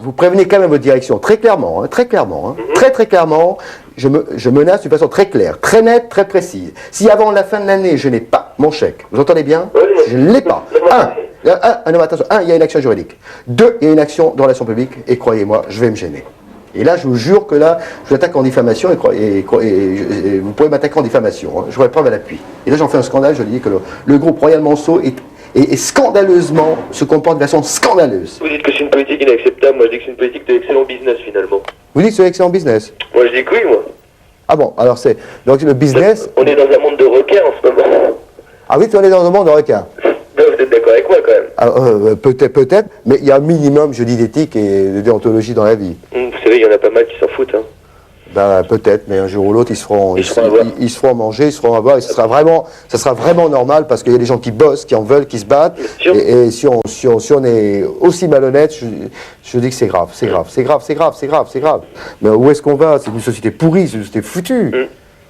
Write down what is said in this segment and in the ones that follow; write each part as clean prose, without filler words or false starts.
vous prévenez quand même votre direction, très clairement, très clairement, très clairement, je menace d'une façon très claire, très nette, très précise. Si avant la fin de l'année, je n'ai pas mon chèque, vous entendez bien? Si je ne l'ai pas. Non, attention, il y a une action juridique. 2, il y a une action de relations publiques, et croyez-moi, je vais me gêner. Et là, je vous jure que là, je vous attaque en diffamation, et vous pouvez m'attaquer en diffamation. J'aurai preuve à l'appui. Et là, j'en fais un scandale, je dis que le groupe Royal Monceau et scandaleusement se comporte de façon scandaleuse. Vous dites que c'est une politique inacceptable, moi je dis que c'est une politique de excellent business finalement. Vous dites que c'est excellent business? Moi je dis que oui, moi. Ah bon, alors c'est... Donc le business... On est dans un monde de requins en ce moment. Ah oui, on est dans un monde de requins. Non, vous êtes d'accord avec moi quand même? Alors, peut-être, mais il y a un minimum, je dis, d'éthique et de déontologie dans la vie. Vous savez, il y en a pas mal qui s'en foutent. Hein. Ben, peut-être, mais un jour ou l'autre, ils se feront manger, ils se feront avoir, et ça sera vraiment normal, parce qu'il y a des gens qui bossent, qui en veulent, qui se battent, et si on est aussi malhonnête, je dis que c'est grave. Mais où est-ce qu'on va? C'est une société pourrie, c'est une société foutue.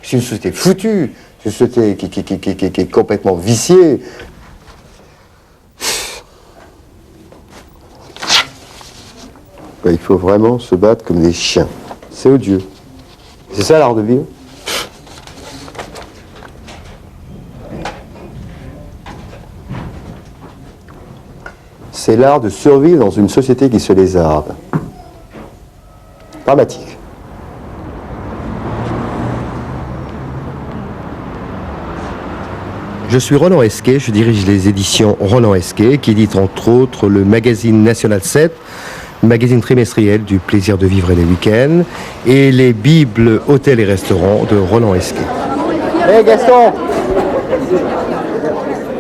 C'est une société foutue, c'est une société qui est complètement viciée. Ben, il faut vraiment se battre comme des chiens. C'est odieux. C'est ça l'art de vivre. C'est l'art de survivre dans une société qui se lézarde. Dramatique. Je suis Roland Esquet, je dirige les éditions Roland Esquet, qui édite entre autres le magazine National 7, magazine trimestriel du plaisir de vivre et les week-ends, et les Bibles, hôtels et restaurants de Roland Esquet. Hé Gaston!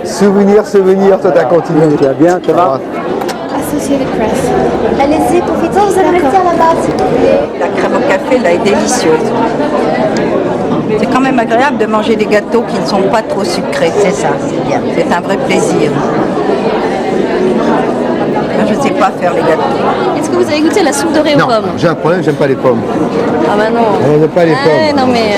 Souvenir, toi t'as continué. Tu vas bien, ça va? Associated Press. Allez-y, profitez, vous avez le tiers là-bas, s'il vous plaît. La crème au café, là, est délicieuse. C'est quand même agréable de manger des gâteaux qui ne sont pas trop sucrés, c'est ça, c'est bien. C'est un vrai plaisir. Moi, je ne sais pas faire les gâteaux. Est-ce que vous avez goûté la soupe dorée aux pommes? Non, j'ai un problème, j'aime pas les pommes. Ah bah non. J'aime pas les pommes. Non mais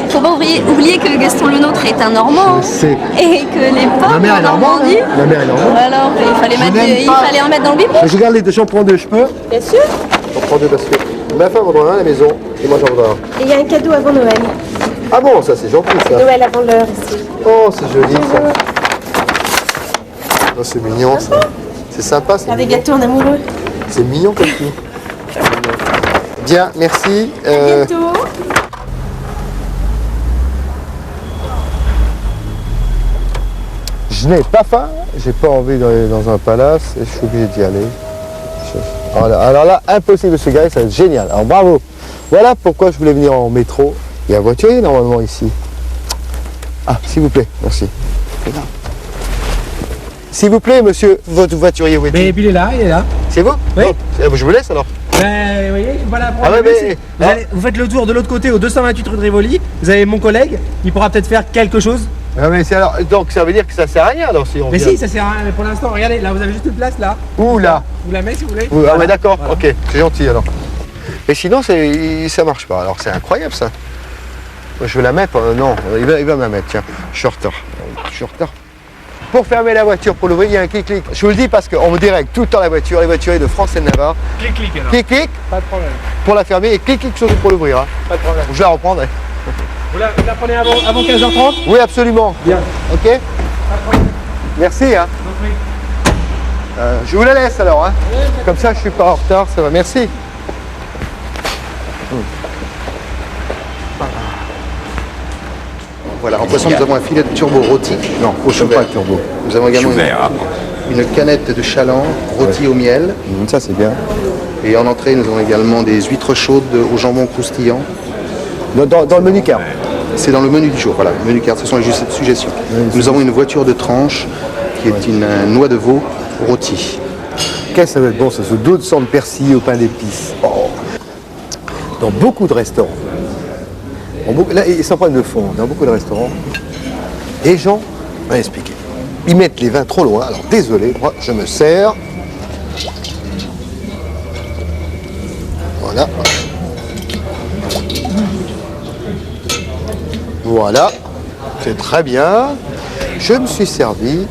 faut pas oublier que Gaston Lenôtre est un Normand. Je sais. Et que les pommes Ma mère est normande. Ma mère est normande. Alors, il fallait en mettre dans le biberon. Je garde les deux, j'en prends deux, je peux? Bien sûr. J'en prends deux parce que ma femme en voudra un à la maison et moi j'en voudrais un. Et il y a un cadeau avant Noël. Ah bon, ça c'est gentil ça. Noël avant l'heure ici. Oh, c'est joli ça. Oh, c'est mignon ça. C'est sympa, c'est Avec mignon. gâteau en amoureux. C'est mignon comme tout. Bien, merci. À bientôt. Je n'ai pas faim, j'ai pas envie d'aller dans un palace et je suis obligé d'y aller. Alors là, impossible de se garer, ça va être génial. Alors bravo. Voilà pourquoi je voulais venir en métro. Il y a un voiturier normalement ici. Ah, s'il vous plaît, merci. S'il vous plaît, monsieur, votre voiturier, où est-il? Mais il est là. C'est vous? Oui. Non. Je vous laisse alors. Ben, vous voyez, voilà. Ah ouais, mais- Vous faites le tour de l'autre côté, au 228 rue de Rivoli. Vous avez mon collègue, il pourra peut-être faire quelque chose. Ah, mais c'est alors, donc ça veut dire que ça sert à rien alors si on Mais vient. si, ça sert à rien. Mais pour l'instant, regardez, là, vous avez juste une place, là. Où là? Vous la mettez si vous voulez. Ah ouais, Voilà. d'accord, Voilà. ok, c'est gentil alors. Mais sinon, ça marche pas. Alors c'est incroyable ça. Moi, je veux la mettre, non, il va me la mettre, tiens. Je suis en retard. Pour fermer la voiture, pour l'ouvrir, il y a un clic-clic. Je vous le dis parce qu'on me direct tout le temps la voiture, les voituriers de France et de Navarre. Clic alors. Clic-clic Pas de problème. pour la fermer et clic-clic surtout pour l'ouvrir. Hein. Pas de problème. Je la reprendrai. Vous la prenez avant 15h30. Oui, absolument. Bien. Ok. Pas de problème. Merci. Hein. Je vous en prie. Je vous la laisse alors. Hein. Comme ça, je suis pas en retard, ça va. Merci. Voilà, en poisson, nous avons un filet de turbo rôti. Non, cochon pas turbo. Nous avons également une canette de chaland rôti au miel. Ça, c'est bien. Et en entrée, nous avons également des huîtres chaudes au jambon croustillant. Dans le menu carte. C'est dans le menu du jour, voilà, le menu carte, ce sont les suggestions. Nous avons une voiture de tranche qui est une noix de veau rôti. Qu'est-ce que ça va être bon, ça, ce dos de sang de persil au pain d'épices. Oh. Dans beaucoup de restaurants, là, sans problème de fond, dans beaucoup de restaurants, les gens, on va expliquer, ils mettent les vins trop loin. Alors désolé, moi je me sers. Voilà. Voilà, c'est très bien. Je me suis servi,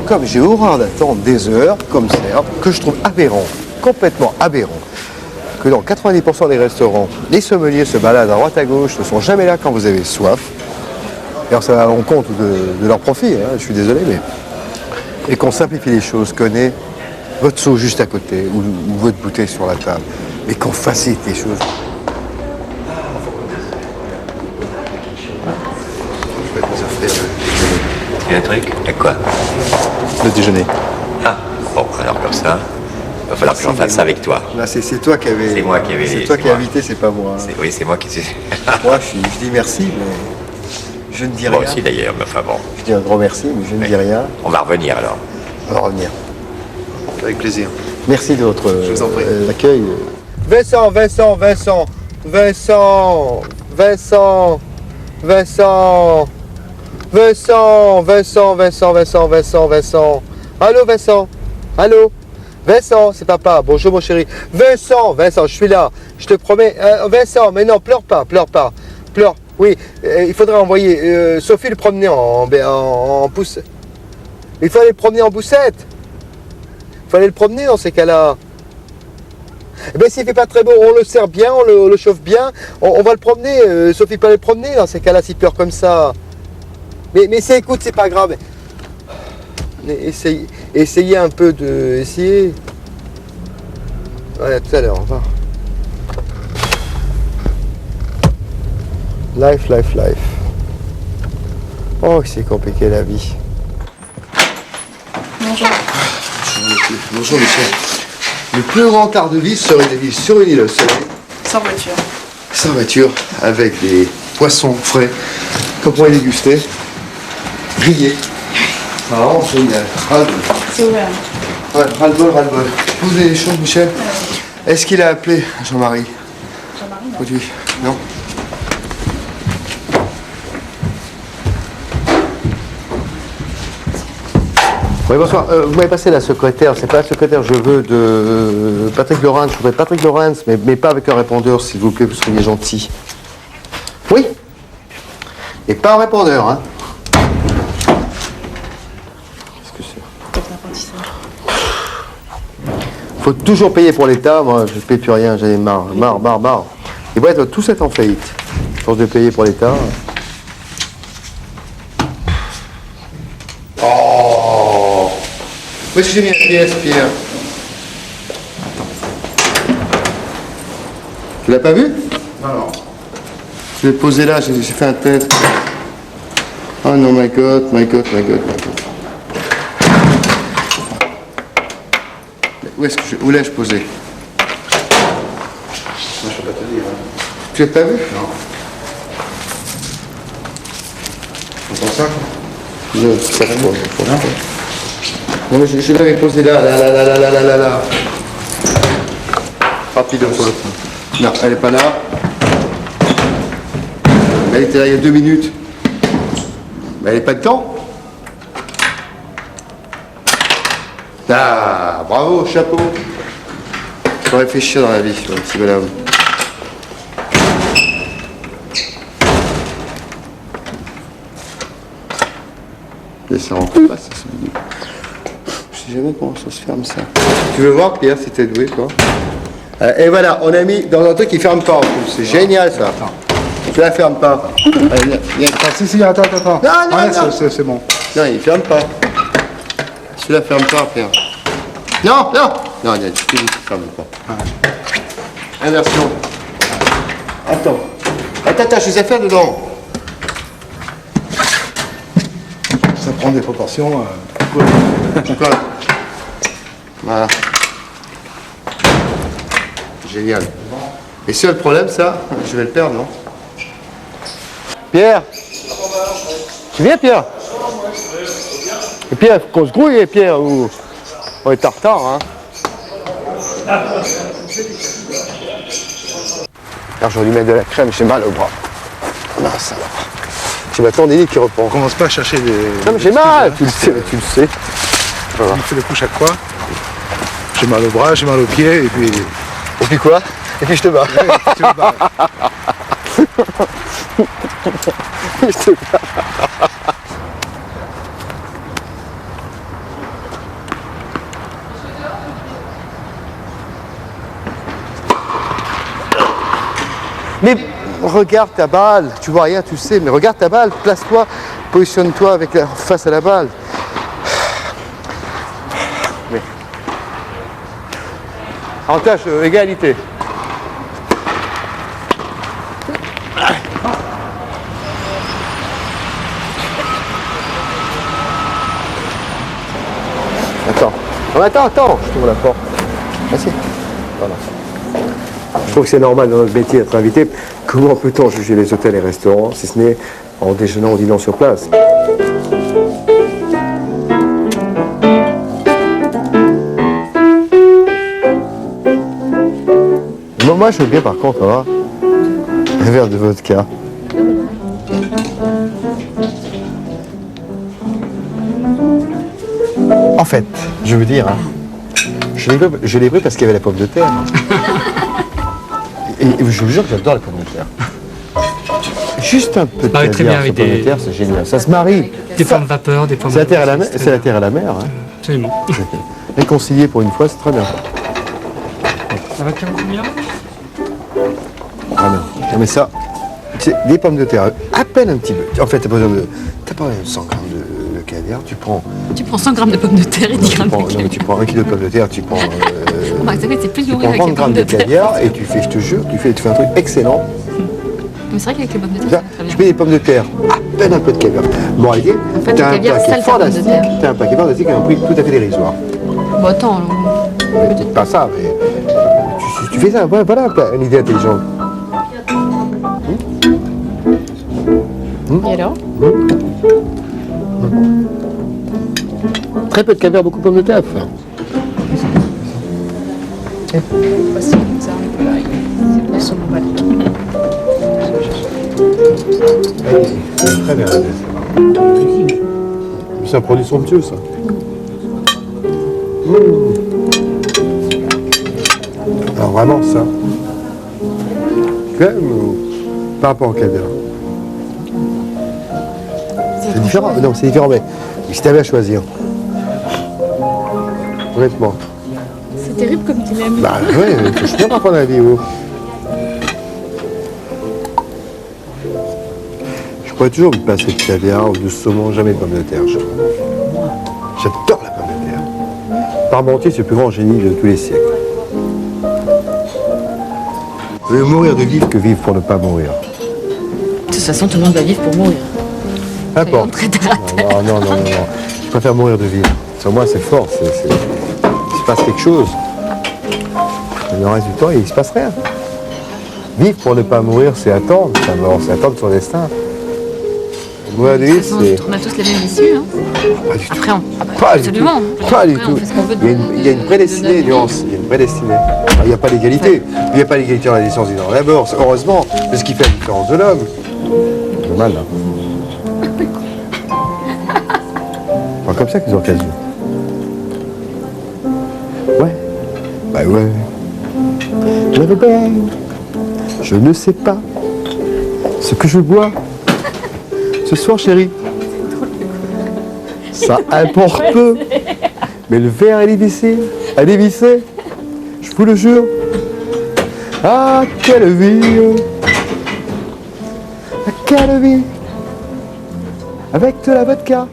comme j'ai horreur d'attendre des heures, comme serve, que je trouve aberrant. complètement aberrant que dans 90% des restaurants, les sommeliers se baladent à droite à gauche, ne sont jamais là quand vous avez soif. Alors ça va à l'encontre de leur profit, hein, je suis désolé, mais... Et qu'on simplifie les choses, qu'on ait votre seau juste à côté ou votre bouteille sur la table, mais qu'on facilite les choses. Je vais vous offrir Il y a un truc? Et quoi? le déjeuner. Ah, bon, alors comme ça, il va falloir que j'en fasse ça avec toi. Là, c'est toi qui avais... C'est moi qui avais- C'est toi c'est qui as moi. invité, c'est pas moi. Hein. Oui, c'est moi qui suis. Moi, je dis merci, mais je ne dis Moi rien. aussi d'ailleurs, mais enfin bon. Je dis un grand merci, mais je ne dis rien. On va revenir alors. On va revenir. Avec plaisir. Merci de votre Je vous en prie. accueil. Vincent, Vincent, Vincent, Vincent, Vincent, Vincent, Vincent, Vincent, Vincent, Vincent, Vincent, Vincent. Allô, Vincent. Allô. Vincent, c'est papa. Bonjour, mon chéri. Vincent, Vincent, je suis là. Je te promets. Vincent, mais non, pleure pas, pleure pas. Pleure. Oui, il faudra envoyer Sophie le promener en pousse. Il faut aller le promener en poussette. Il faut aller le promener dans ces cas-là. Eh bien, s'il fait pas très beau, on le sert bien, on le chauffe bien, on va le promener. Sophie peut aller le promener dans ces cas-là s'il pleure comme ça. Mais c'est, écoute, c'est pas grave. Mais essayez un peu de... Essayez. Voilà, tout à l'heure, au revoir. Life, life, life. Oh, c'est compliqué la vie. Bonjour, Michel. Le plus grand art de vie serait de vivre sur une île au soleil. Sans voiture. Sans voiture, avec des poissons frais qu'on pourrait déguster. Grillés. Ah, génial. Ras-le-bol. C'est ouvert. Ouais, ras-le-bol, ras-le-bol. Vous avez des choses, Michel? Est-ce qu'il a appelé Jean-Marie? Jean-Marie, Aujourd'hui? Non. Oui, bonsoir. Vous m'avez passé la secrétaire. C'est pas la secrétaire, je veux de Patrick Lorentz. Je voudrais Patrick Lorentz, mais pas avec un répondeur, s'il vous plaît, vous seriez gentil. Oui. Et pas un répondeur, hein. Qu'est-ce que c'est? peut-être l'apprentissage. Faut toujours payer pour l'État. Moi, je ne paye plus rien. J'en ai marre. Les boîtes vont tous être en faillite. À force de payer pour l'État. Oh! Où est-ce que j'ai mis la pièce, Pierre? Attends. Tu l'as pas vu? Non. Je l'ai posé là, j'ai fait un test. Oh non, my God. Où l'ai-je posé? Moi, je peux pas te dire. Tu l'as pas vu? Non. On pense ça? Non, ça va pas. Non, mais je l'avais posé là. Rapido. Non, elle est pas là. Elle était là il y a 2 minutes. Mais elle n'est pas dedans. Ah, bravo, chapeau. Faut réfléchir dans la vie, mon petit bonhomme. Et ça rentre pas, ça se dit. Je sais jamais comment ça se ferme, ça. Tu veux voir, Pierre, si t'es doué, toi? Et voilà, on a mis dans un truc qui ferme pas en plus. C'est génial, ça. Tu la fermes pas. Attends. Non. C'est bon. Non, il ferme pas. Tu la fermes pas, Pierre. Non, il y a du qui ferme pas. Inversion. Attends, je les ai fait dedans. Ça prend des proportions. Pourquoi? Voilà. Génial. Et c'est le problème, ça, je vais le perdre, non? Pierre! Tu viens, Pierre? Et Pierre, il faut qu'on se grouille, Pierre, ou... On est en retard, hein? Alors, je vais lui mettre de la crème, j'ai mal au bras. Non, ça va. J'ai ma tendinite qui reprend. On commence pas à chercher des... Non, mais j'ai mal, tu le sais. On fait le coup chaque fois. J'ai mal au bras, j'ai mal aux pieds, et puis... Et puis quoi? Et puis je te bats. Tu me bats. Je te bats. Mais regarde ta balle, tu vois rien, tu sais, mais regarde ta balle, place-toi, positionne-toi face à la balle. Mais... Avantage, égalité. Attends. Non, attends, je t'ouvre la porte. Merci. Voilà. Je trouve que c'est normal dans notre métier d'être invité. Comment peut-on juger les hôtels et restaurants, si ce n'est en déjeunant ou dînant sur place? Moi, je veux bien, par contre, avoir un verre de vodka. En fait, je veux dire, hein, je l'ai pris parce qu'il y avait la pomme de terre. Et je vous jure que j'adore la pomme de terre. Juste un peu de marie très bien caviar avec sur pomme de terre, c'est génial. Ça se marie. Des pommes vapeur, des pommes... C'est la terre à la mer. Hein. Absolument. Réconcilier pour une fois, c'est très bien. Ça va te faire combien? Ah non, mais ça, c'est des pommes de terre, à peine un petit peu. En fait, t'as pas besoin de 100 grammes de caviar, tu prends... Tu prends 100 grammes de pommes de terre et 10 grammes de caviar. Tu prends 1 kilo de pommes de terre, tu prends... Bah, c'est plus tu nourri prends avec 30 les grammes pommes de de terre. caviar et tu fais, je te jure, tu fais un truc excellent. Mais c'est vrai qu'avec les pommes de terre, Là, c'est très tu bien. mets des pommes de terre, à peine un peu de caviar. Bon, allez, fait, t'as le un caviar paquet sale ta pomme de fantastique, terre. t'as un paquet fantastique à un prix tout à fait dérisoire. Bon, attends, Peut-être pas ça, mais tu fais ça, voilà une idée intelligente. et alors? Très peu de caviar, beaucoup de pommes de terre. Voici comme ça, voilà, c'est pour saumon balique. Très bien. C'est un produit somptueux, ça. Alors vraiment, ça. Quand même, par rapport au caviar. C'est différent. Non, c'est différent, mais si t'avais à choisir. Honnêtement. C'est terrible comme dilemme. Bah ouais, je suis bien pour prendre la vie, oh. Je pourrais toujours me passer de caviar ou de saumon, jamais de pommes de terre. J'adore la pomme de terre. Parmentier, c'est le plus grand génie de tous les siècles. Mieux mourir de vivre que vivre pour ne pas mourir. De toute façon, tout le monde va vivre pour mourir. N'importe. Très terre à terre. Non. Je préfère mourir de vivre. Sur moi, c'est fort. Il se passe quelque chose. Et le reste du temps, il ne se passe rien. Vivre pour ne pas mourir, c'est attendre sa mort, c'est attendre son destin. Mourir de vivre, c'est... On a tous les mêmes issues. Hein. Pas du tout. Après, Pas du absolument. tout. Pas du Après, tout. on fait ce qu'on veut de- Il y a une prédestinée, de- nuance. Il y a une prédestinée. Il n'y a pas d'égalité. Il n'y a pas d'égalité dans la naissance et dans la mort. Heureusement, c'est ce qui fait la différence de l'homme. C'est mal, là. C'est comme ça qu'ils ont casu. Ouais. Bah ouais. Je ne sais pas ce que je bois ce soir, chérie. Ça importe peu. Mais le verre est dévissé. Je vous le jure. Ah, quelle vie. Ah, quelle vie. Avec de la vodka.